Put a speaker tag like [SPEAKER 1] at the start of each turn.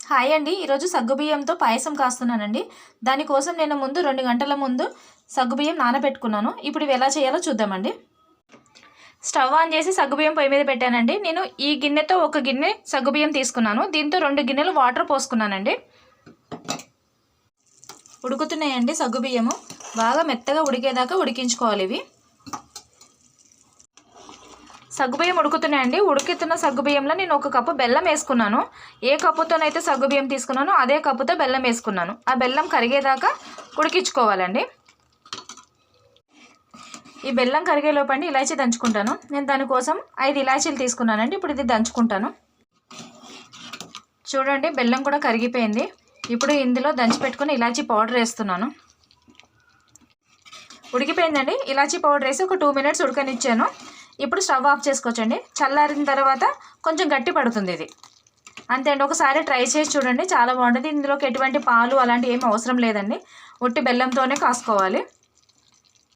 [SPEAKER 1] Hi అండి. ఈరోజు సగ్గుబియ్యంతో పాయసం కాస్తున్నానండి. దానికోసం నేను ముందు 2 గంటల ముందు సగ్గుబియ్యం నానబెట్టుకున్నాను. ఇప్పుడు ఇవి ఎలా చేయాలో చూద్దామండి. స్టవ్ ఆన్ చేసి సగ్గుబియ్యం పొయ్యి మీద పెట్టానండి. నేను ఈ గిన్నెతో 1 గిన్నె సగ్గుబియ్యం తీసుకున్నాను. దీంతో 2 గిన్నెలు వాటర్ పోసుకున్నానండి. ఉడుకుతున్నాయండి సగ్గుబియ్యము. బాగా మెత్తగా ఉడికేదాకా ఉడికించుకోవాలి ఇవి. సగ్గుబియ్యం ఉడుకుతున్నాయండి. ఉడుకుతున్న సగ్గుబియ్యంలో నేను 1 కప్పు బెల్లం వేసుకున్నాను. ఏ కప్పుతోనైతే సగ్గుబియ్యం తీసుకున్నానో అదే కప్పుతో బెల్లం వేసుకున్నాను. ఆ బెల్లం కరిగేదాకా ఉడికించుకోవాలండి. ఈ బెల్లం కరిగేలోపండి ఇలాచీ దంచుకుంటాను. నేను దానికోసం 5 ఇలాచీలు తీసుకున్నానండి. ఇప్పుడు ఇది దంచుకుంటాను. చూడండి బెల్లం కూడా కరిగిపోయింది. ఇప్పుడు ఇందులో దంచి పెట్టుకుని ఇలాచీ పౌడర్ వేస్తున్నాను. ఉడికిపోయిందండి. ఇలాచీ పౌడర్ వేసి ఒక 2 మినిట్స్ ఉడకనిచ్చాను. ఇప్పుడు స్టవ్ ఆఫ్ చేసుకోవచ్చండి. చల్లారిన తర్వాత కొంచెం గట్టి పడుతుంది ఇది. అంతే అండి. ఒకసారి ట్రై చేసి చూడండి, చాలా బాగుంటుంది. ఇందులోకి ఎటువంటి పాలు అలాంటివి ఏమి అవసరం లేదండి. ఉట్టి బెల్లంతోనే కాసుకోవాలి.